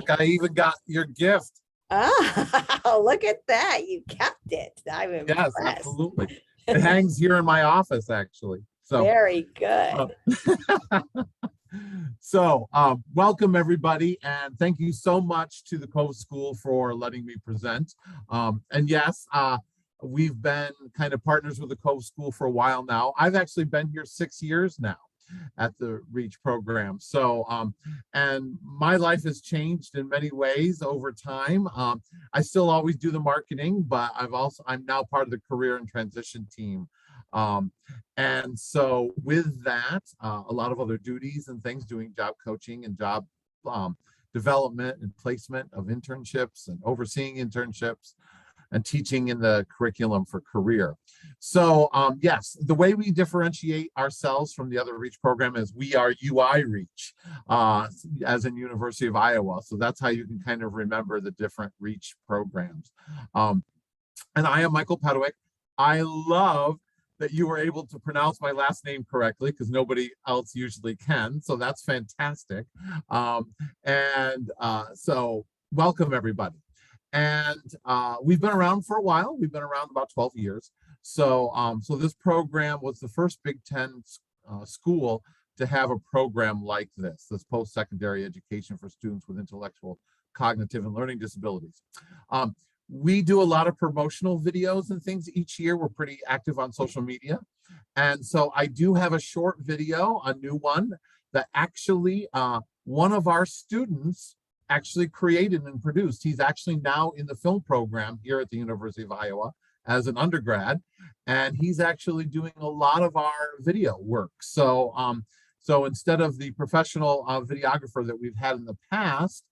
I even got your gift. Oh, look at that. You kept it. I'm Yes, impressed. absolutely. It hangs here in my office, actually. So, Very uh, good. welcome everybody, and thank you so much to the Cove School for letting me present. And yes, we've been kind of partners with the Cove School for a while now. I've actually been here 6 years now at the REACH program. And my life has changed in many ways over time. I still always do the marketing, but I'm now part of the career and transition team. And so with that, a lot of other duties and things, doing job coaching and job development and placement of internships and overseeing internships and teaching in the curriculum for career. So yes, the way we differentiate ourselves from the other REACH program is we are UI REACH, as in University of Iowa. So that's how you can kind of remember the different REACH programs. And I am Michael Pedwick. I love that you were able to pronounce my last name correctly because nobody else usually can. So that's fantastic. So welcome everybody. And we've been around for a while. We've been around about 12 years. So this program was the first Big Ten school to have a program like this post-secondary education for students with intellectual, cognitive, and learning disabilities. We do a lot of promotional videos and things each year. We're pretty active on social media. And so I do have a short video, a new one, that actually one of our students actually created and produced. He's actually now in the film program here at the University of Iowa as an undergrad, and he's actually doing a lot of our video work. So instead of the professional videographer that we've had in the past,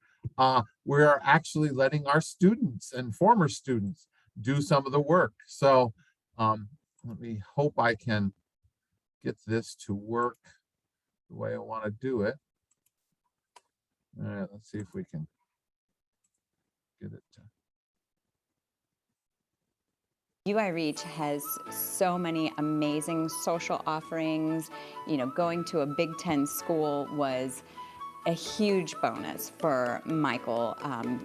we're actually letting our students and former students do some of the work. So let me hope I can get this to work the way I want to do it. All right, let's see if we can get it to. UI REACH has so many amazing social offerings. You know, going to a Big Ten school was a huge bonus for Michael,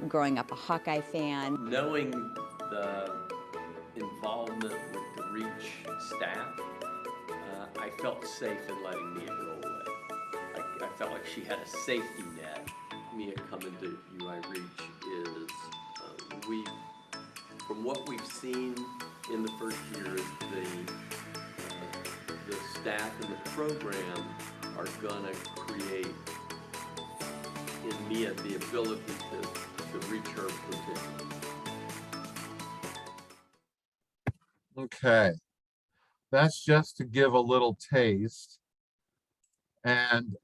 growing up a Hawkeye fan. Knowing the involvement with the REACH staff, I felt safe in letting Mia go away. I felt like she had a safety net. Mia coming to UI REACH is, from what we've seen in the first year, the staff and the program are gonna create in Mia the ability to reach her potential. Okay, that's just to give a little taste, and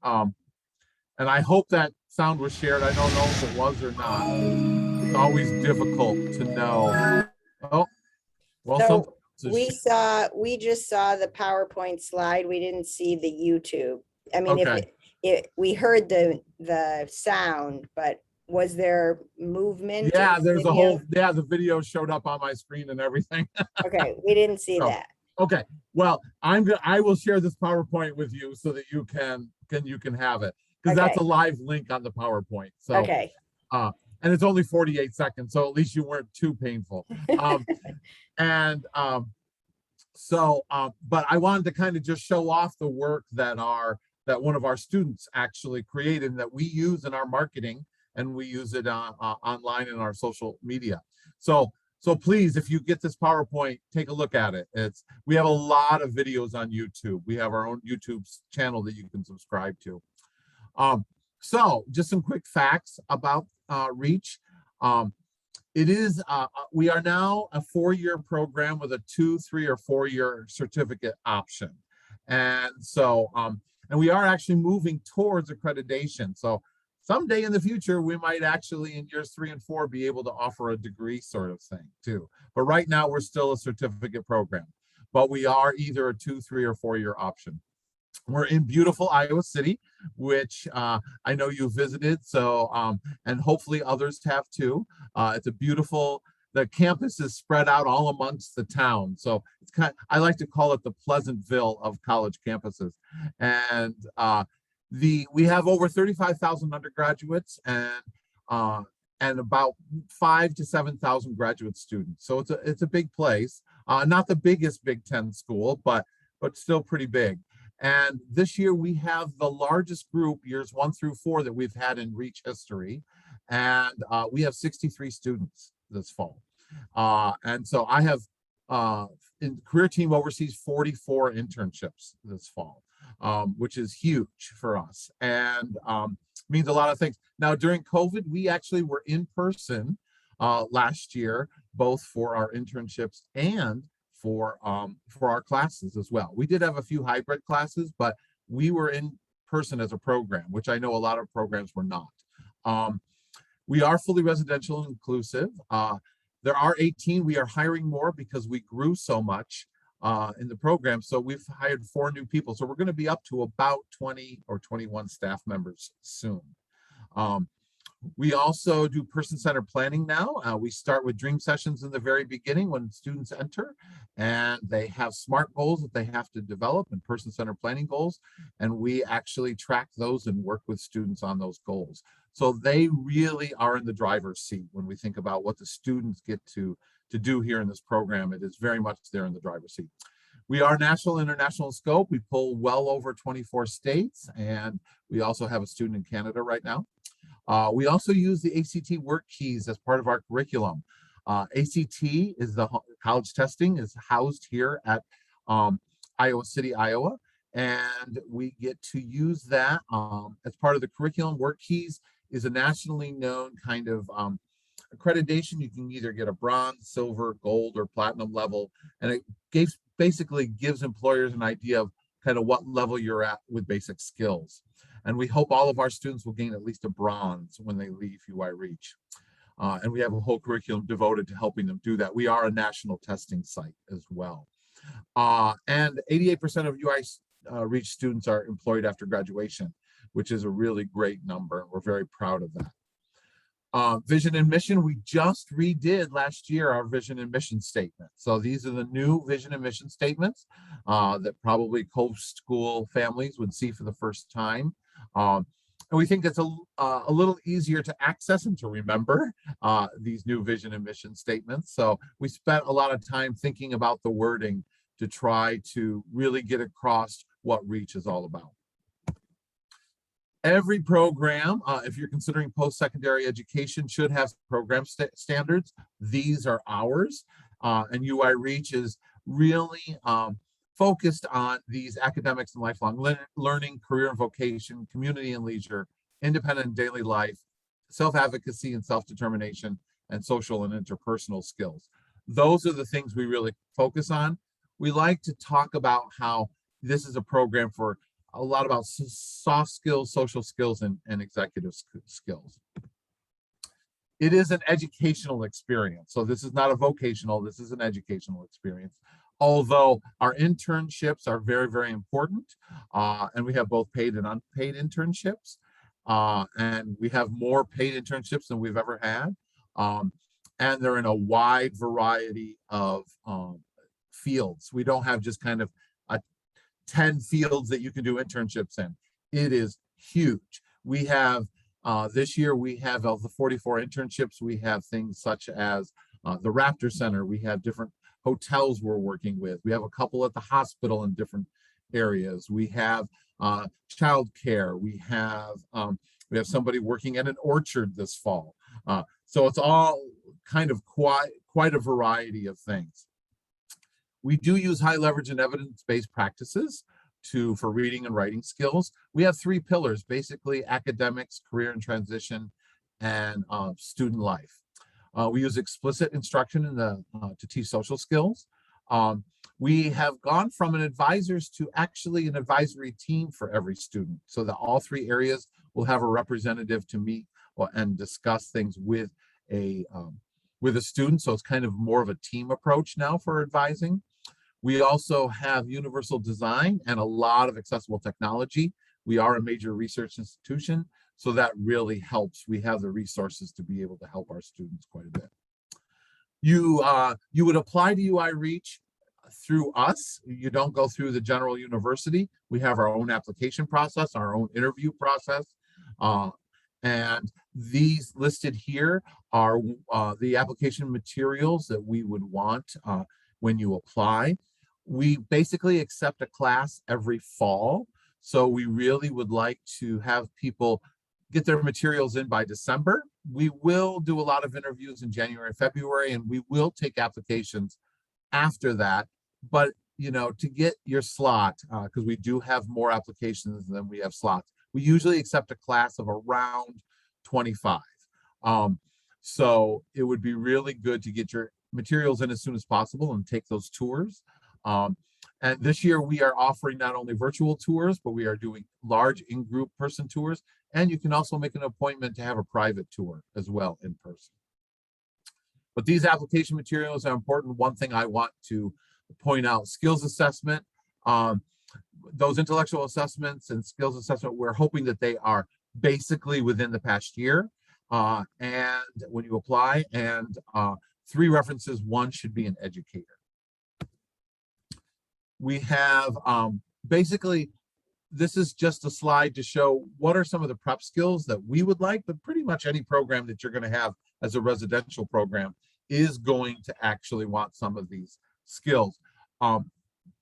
I hope that sound was shared. I don't know if it was or not. It's always difficult to know. Oh, well, So we just saw the PowerPoint slide. We didn't see the YouTube. I mean, okay. we heard the sound, but was there movement? Yeah, in the there's a video? whole, the video showed up on my screen and everything. Okay, we didn't see So, that. okay, well, I will share this PowerPoint with you so that you can have it, because that's a Okay. live link on the PowerPoint. So Okay. and it's only 48 seconds, so at least you weren't too painful. But I wanted to kind of just show off the work that one of our students actually created and that we use in our marketing, and we use it online in our social media. So please, if you get this PowerPoint, take a look at it. We have a lot of videos on YouTube. We have our own YouTube channel that you can subscribe to. So just some quick facts about REACH. We are now a 4-year program with a 2, 3, or 4-year certificate option. And so, and we are actually moving towards accreditation. So someday in the future, we might actually in years 3 and 4 be able to offer a degree sort of thing too. But right now we're still a certificate program, but we are either a 2, 3, or 4-year option. We're in beautiful Iowa City, which I know you visited, so and hopefully others have too. It's a beautiful, the campus is spread out all amongst the town, so it's I like to call it the Pleasantville of college campuses. And we have over 35,000 undergraduates, and and about 5,000 to 7,000 graduate students. So it's a big place. Not the biggest Big Ten school, but still pretty big. And this year we have the largest group, years 1 through 4, that we've had in Reach history. And we have 63 students this fall. And so I have, in career team oversees 44 internships this fall, which is huge for us, and means a lot of things. Now, during COVID, we actually were in person last year, both for our internships and for our classes as well. We did have a few hybrid classes, but we were in person as a program, which I know a lot of programs were not. We are fully residential and inclusive. There are 18. We are hiring more because we grew so much in the program. So we've hired 4 new people. So we're going to be up to about 20 or 21 staff members soon. We also do person-centered planning now. We start with dream sessions in the very beginning when students enter, and they have SMART goals that they have to develop and person-centered planning goals. And we actually track those and work with students on those goals. So they really are in the driver's seat when we think about what the students get to do here in this program. It is very much there in the driver's seat. We are national and international scope. We pull well over 24 states, and we also have a student in Canada right now. We also use the ACT work keys as part of our curriculum. ACT is the college testing, is housed here at Iowa City, Iowa, and we get to use that as part of the curriculum. Work keys is a nationally known kind of accreditation. You can either get a bronze, silver, gold, or platinum level, and it basically gives employers an idea of kind of what level you're at with basic skills. And we hope all of our students will gain at least a bronze when they leave UI Reach. And we have a whole curriculum devoted to helping them do that. We are a national testing site as well. And 88% of UI Reach students are employed after graduation, which is a really great number, and we're very proud of that. Vision and mission, we just redid last year our vision and mission statement. So these are the new vision and mission statements that probably post-school families would see for the first time. And we think it's a little easier to access and to remember these new vision and mission statements. So we spent a lot of time thinking about the wording to try to really get across what Reach is all about. Every program, if you're considering post-secondary education, should have program standards. These are ours, and UI Reach is really focused on these academics and lifelong learning, career and vocation, community and leisure, independent and daily life, self-advocacy and self-determination, and social and interpersonal skills. Those are the things we really focus on. We like to talk about how this is a program for a lot about soft skills, social skills, and executive skills. It is an educational experience. So this is not a vocational, this is an educational experience. Although our internships are very, very important. And we have both paid and unpaid internships. And we have more paid internships than we've ever had. And they're in a wide variety of fields. We don't have just kind of 10 fields that you can do internships in. It is huge. We have, this year, we have of the 44 internships, we have things such as the Raptor Center. We have different hotels we're working with. We have a couple at the hospital in different areas. We have childcare. We have somebody working at an orchard this fall. So it's all kind of quite a variety of things. We do use high leverage and evidence-based practices for reading and writing skills. We have 3 pillars, basically academics, career and transition, and student life. We use explicit instruction to teach social skills. We have gone from an advisors to actually an advisory team for every student, so that all 3 areas will have a representative to meet and discuss things with a student. So it's kind of more of a team approach now for advising. We also have universal design and a lot of accessible technology. We are a major research institution, so that really helps. We have the resources to be able to help our students quite a bit. You would apply to UI Reach through us. You don't go through the general university. We have our own application process, our own interview process. And these listed here are the application materials that we would want when you apply. We basically accept a class every fall. So we really would like to have people get their materials in by December. We will do a lot of interviews in January and February, and we will take applications after that. But, you know, to get your slot, because we do have more applications than we have slots, we usually accept a class of around 25. So it would be really good to get your materials in as soon as possible and take those tours. And this year we are offering not only virtual tours, but we are doing large in-group person tours. And you can also make an appointment to have a private tour as well in person. But these application materials are important. One thing I want to point out, skills assessment, those intellectual assessments and skills assessment, we're hoping that they are basically within the past year. And when you apply, and 3 references, 1 should be an educator. We have basically, this is just a slide to show what are some of the prep skills that we would like, but pretty much any program that you're going to have as a residential program is going to actually want some of these skills.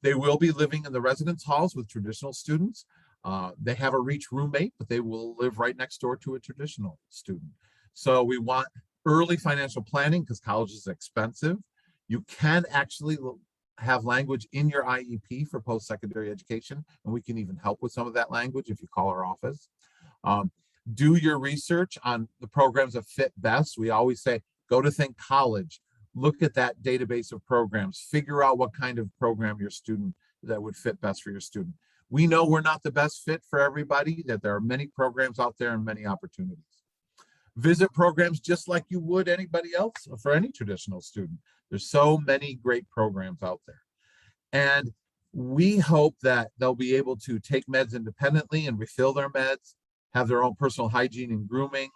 They will be living in the residence halls with traditional students. They have a REACH roommate, but they will live right next door to a traditional student. So we want early financial planning because college is expensive. You can actually have language in your IEP for post-secondary education, and we can even help with some of that language if you call our office. Do your research on the programs that fit best. We always say, go to Think College, look at that database of programs, figure out what kind of program your student that would fit best for your student. We know we're not the best fit for everybody, that there are many programs out there and many opportunities. Visit programs just like you would anybody else for any traditional student. There's so many great programs out there. And we hope that they'll be able to take meds independently and refill their meds, have their own personal hygiene and grooming,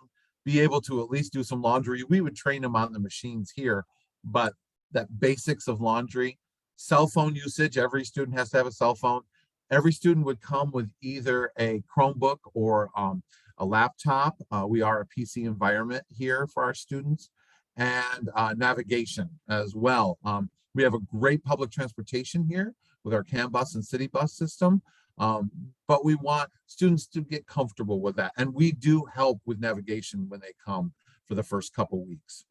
be able to at least do some laundry. We would train them on the machines here, but that basics of laundry, cell phone usage, every student has to have a cell phone. Every student would come with either a Chromebook or a laptop. We are a PC environment here for our students, and navigation as well. We have a great public transportation here with our CAN bus and city bus system, but we want students to get comfortable with that. And we do help with navigation when they come for the first couple weeks.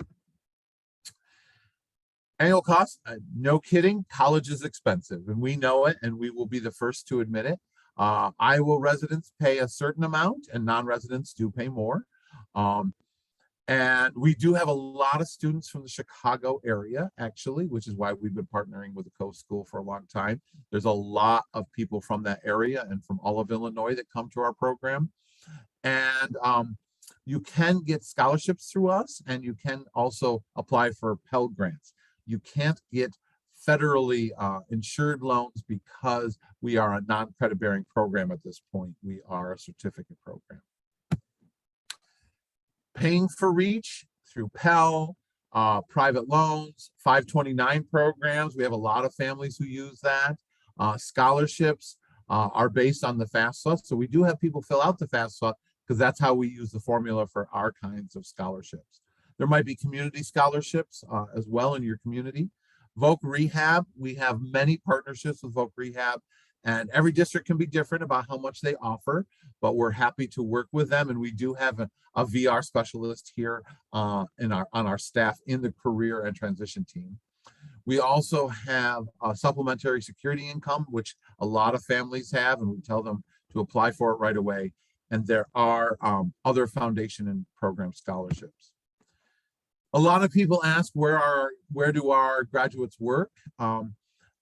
Annual cost, no kidding, college is expensive and we know it, and we will be the first to admit it. Iowa residents pay a certain amount and non-residents do pay more. And we do have a lot of students from the Chicago area, actually, which is why we've been partnering with the Coast School for a long time. There's a lot of people from that area and from all of Illinois that come to our program. And you can get scholarships through us, and you can also apply for Pell Grants. You can't get federally insured loans because we are a non-credit bearing program at this point. We are a certificate program. Paying for REACH through Pell, private loans, 529 programs. We have a lot of families who use that. Scholarships are based on the FAFSA. So we do have people fill out the FAFSA because that's how we use the formula for our kinds of scholarships. There might be community scholarships as well in your community. Voc Rehab, we have many partnerships with Voc Rehab, and every district can be different about how much they offer, but we're happy to work with them. And we do have a VR specialist here on our staff in the career and transition team. We also have a supplementary security income, which a lot of families have, and we tell them to apply for it right away. And there are other foundation and program scholarships. A lot of people ask, where do our graduates work?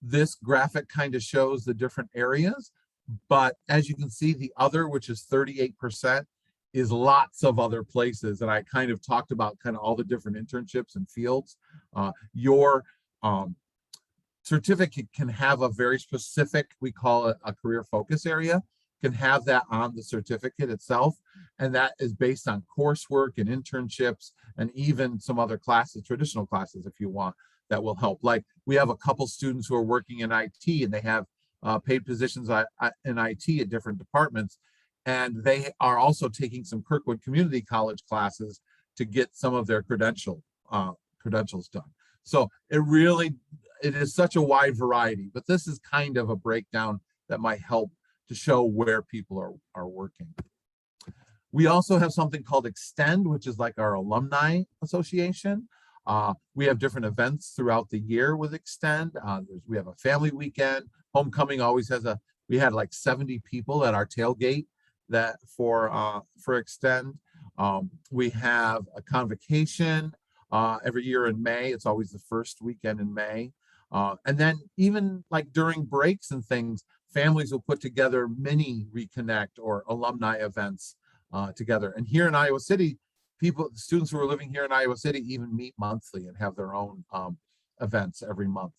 This graphic kind of shows the different areas, but as you can see, the other, which is 38%, is lots of other places. And I kind of talked about kind of all the different internships and fields. Your certificate can have a very specific, we call it a career focus area, can have that on the certificate itself. And that is based on coursework and internships and even some other classes, traditional classes, if you want, that will help. Like we have a couple students who are working in IT and they have paid positions in IT at different departments. And they are also taking some Kirkwood Community College classes to get some of their credentials done. So it is such a wide variety, but this is kind of a breakdown that might help to show where people are working. We also have something called Extend, which is like our alumni association. We have different events throughout the year with Extend. We have a family weekend. Homecoming always has we had like 70 people at our tailgate that for Extend. We have a convocation every year in May. It's always the first weekend in May. And then even like during breaks and things, families will put together mini Reconnect or alumni events together. And here in Iowa City, students who are living here in Iowa City even meet monthly and have their own events every month.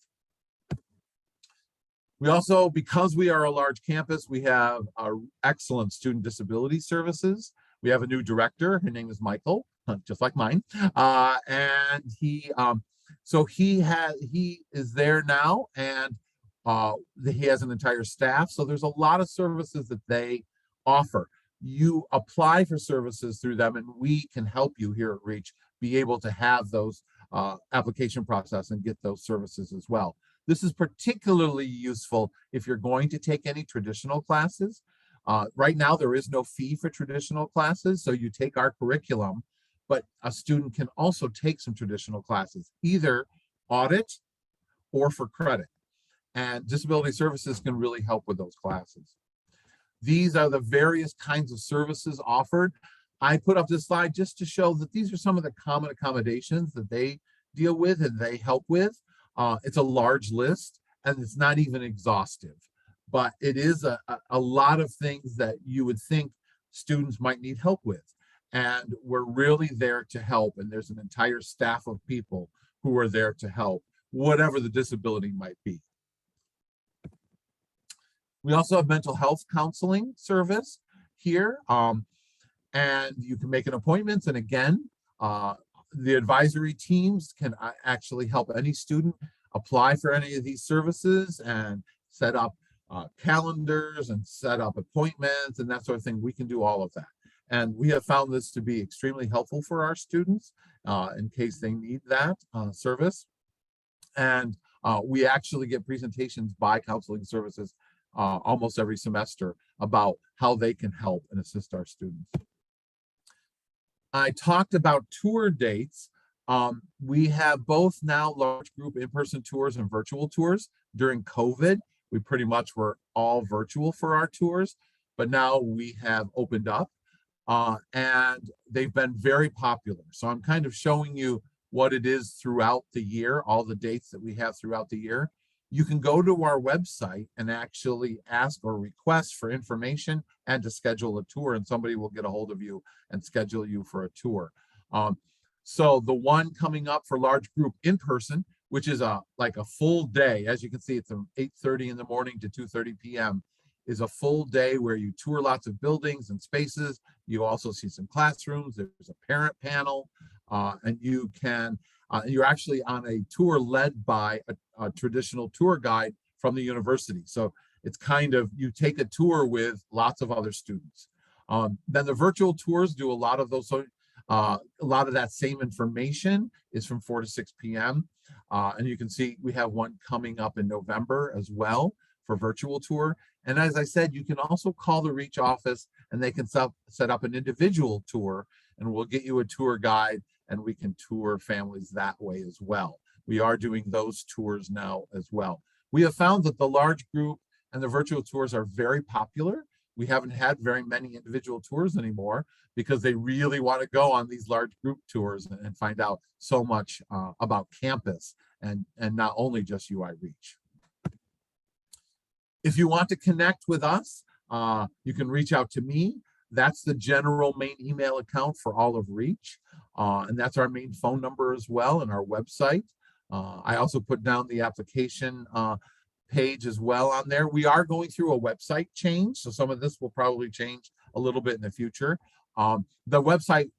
We also, because we are a large campus, we have our excellent student disability services. We have a new director. Her name is Michael, just like mine. And he is there now, and he has an entire staff. So there's a lot of services that they offer. You apply for services through them, and we can help you here at Reach be able to have those application process and get those services as well. This is particularly useful if you're going to take any traditional classes. Right now, there is no fee for traditional classes, so you take our curriculum, but a student can also take some traditional classes, either audit or for credit. And disability services can really help with those classes. These are the various kinds of services offered. I put up this slide just to show that these are some of the common accommodations that they deal with and they help with. It's a large list and it's not even exhaustive, but it is a lot of things that you would think students might need help with. And we're really there to help. And there's an entire staff of people who are there to help, whatever the disability might be. We also have mental health counseling service here. And you can make an appointment. And again, the advisory teams can actually help any student apply for any of these services and set up calendars and set up appointments and that sort of thing. We can do all of that. And we have found this to be extremely helpful for our students in case they need that service. And we actually get presentations by counseling services almost every semester about how they can help and assist our students. I talked about tour dates. We have both now large group in-person tours and virtual tours. During COVID, we pretty much were all virtual for our tours, but now we have opened up and they've been very popular. So I'm kind of showing you what it is throughout the year, all the dates that we have throughout the year. You can go to our website and actually ask or request for information and to schedule a tour, and somebody will get a hold of you and schedule you for a tour. So the one coming up for large group in person, which is like a full day, as you can see, it's from 8:30 in the morning to 2:30 p.m., is a full day where you tour lots of buildings and spaces. You also see some classrooms. There's a parent panel, and you can, you're actually on a tour led by a traditional tour guide from the university. So it's kind of, you take a tour with lots of other students. Then the virtual tours do a lot of those. So a lot of that same information is from 4 to 6 p.m. And you can see we have one coming up in November as well for virtual tour. And as I said, you can also call the Reach office and they can set up an individual tour, and we'll get you a tour guide and we can tour families that way as well. We are doing those tours now as well. We have found that the large group and the virtual tours are very popular. We haven't had very many individual tours anymore because they really want to go on these large group tours and find out so much about campus and not only just UI Reach. If you want to connect with us, you can reach out to me. That's the general main email account for all of Reach. And that's our main phone number as well and our website. I also put down the application page as well on there. We are going through a website change, so some of this will probably change a little bit in the future. The website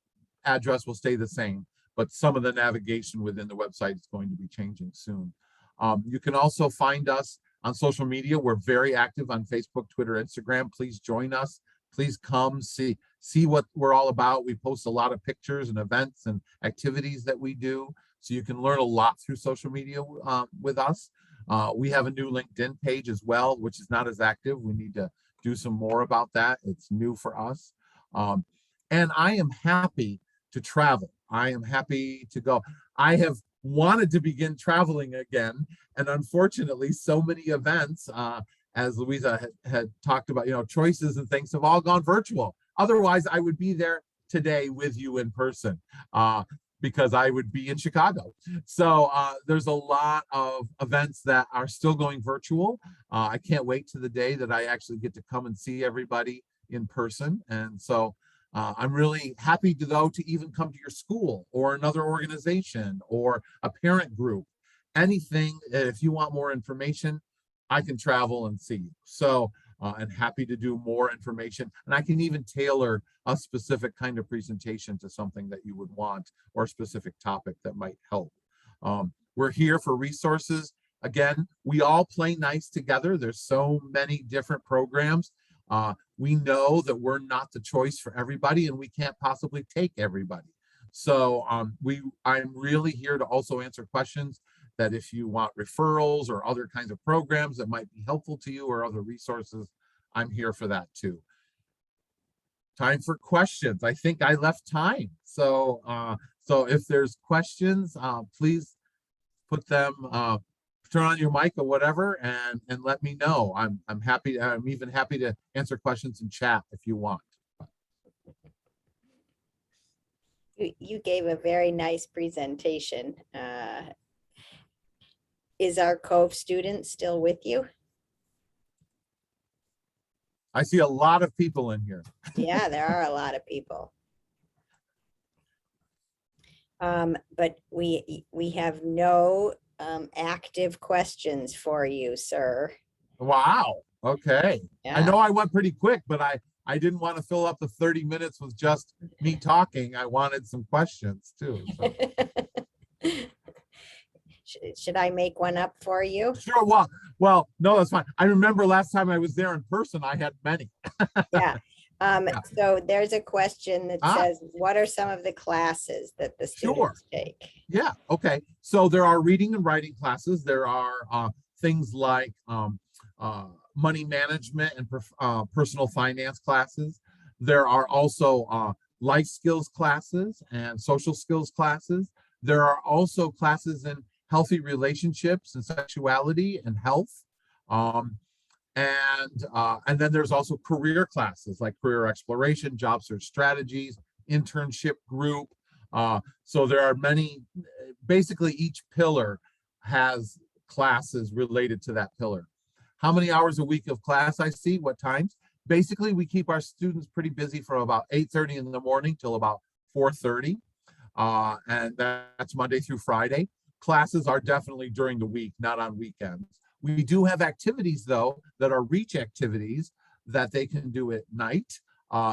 address will stay the same, but some of the navigation within the website is going to be changing soon. You can also find us on social media. We're very active on Facebook, Twitter, Instagram. Please join us Please come see what we're all about. We post a lot of pictures and events and activities that we do. So you can learn a lot through social media with us. We have a new LinkedIn page as well, which is not as active. We need to do some more about that. It's new for us. And I am happy to travel. I am happy to go. I have wanted to begin traveling again. And unfortunately, so many events, as Louisa had talked about, choices and things have all gone virtual. Otherwise, I would be there today with you in person because I would be in Chicago. So there's a lot of events that are still going virtual. I can't wait to the day that I actually get to come and see everybody in person. And so I'm really happy to go to even come to your school or another organization or a parent group. Anything, if you want more information, I can travel and see you. So, and happy to do more information. And I can even tailor a specific kind of presentation to something that you would want or a specific topic that might help. We're here for resources. Again, we all play nice together. There's so many different programs. We know that we're not the choice for everybody and we can't possibly take everybody. So I'm really here to also answer questions that if you want referrals or other kinds of programs that might be helpful to you or other resources, I'm here for that too. Time for questions. I think I left time. So if there's questions, please put them, turn on your mic or whatever and let me know. I'm happy. I'm even happy to answer questions in chat if you want. You gave a very nice presentation. Is our Cove student still with you? I see a lot of people in here. Yeah, there are a lot of people. But we have no active questions for you, sir. Wow. Okay. I Yeah. know I went pretty quick, but I didn't want to fill up the 30 minutes with just me talking. I wanted some questions too. So. Should I make one up for you? Sure. Well, no, that's fine. I remember last time I was there in person, I had many. Yeah. Yeah. So there's a question that Ah. says, what are some of the classes that the Sure. students take? Yeah. Okay. So there are reading and writing classes. There are things like money management and personal finance classes. There are also life skills classes and social skills classes. There are also classes in healthy relationships and sexuality and health. And then there's also career classes like career exploration, job search strategies, internship group. So there are many, basically each pillar has classes related to that pillar. How many hours a week of class I see, what times? Basically, we keep our students pretty busy from about 8:30 in the morning till about 4:30. And that's Monday through Friday. Classes are definitely during the week, not on weekends. We do have activities though that are reach activities that they can do at night,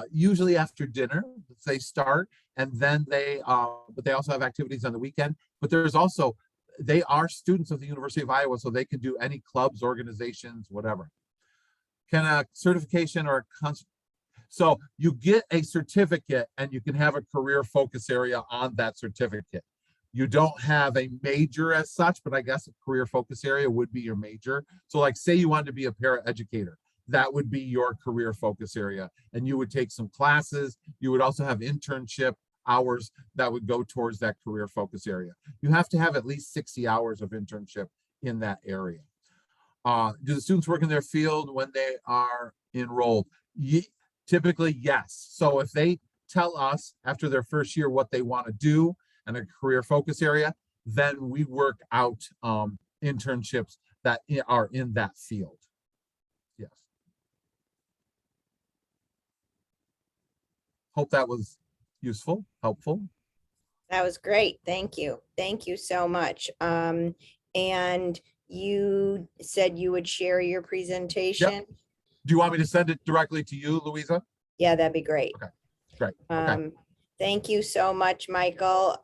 usually after dinner. They start and then but they also have activities on the weekend. But there's also, they are students of the University of Iowa, so they can do any clubs, organizations, whatever. Can a certification or so you get a certificate and you can have a career focus area on that certificate. You don't have a major as such, but I guess a career focus area would be your major. So like say you wanted to be a paraeducator, that would be your career focus area. And you would take some classes. You would also have internship hours that would go towards that career focus area. You have to have at least 60 hours of internship in that area. Do the students work in their field when they are enrolled? Typically, yes. So if they tell us after their first year what they want to do and a career focus area, then we work out internships that are in that field. Yes. Hope that was useful, helpful. That was great. Thank you. Thank you so much. And you said you would share your presentation? Do you want me to send it directly to you, Louisa? Yeah, that'd be great. Okay, great. Okay. Thank you so much, Michael.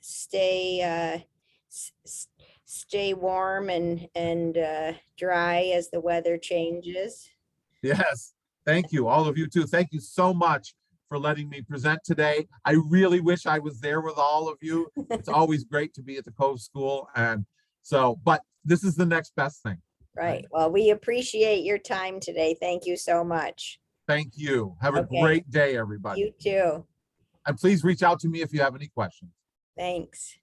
Stay warm and dry as the weather changes. Yes. Thank you, all of you too. Thank you so much for letting me present today. I really wish I was there with all of you. It's always great to be at the Cove School, and so, but this is the next best thing. Right. Well, we appreciate your time today. Thank you so much. Thank you. Have a Okay. great day, everybody. You too. And please reach out to me if you have any questions. Thanks.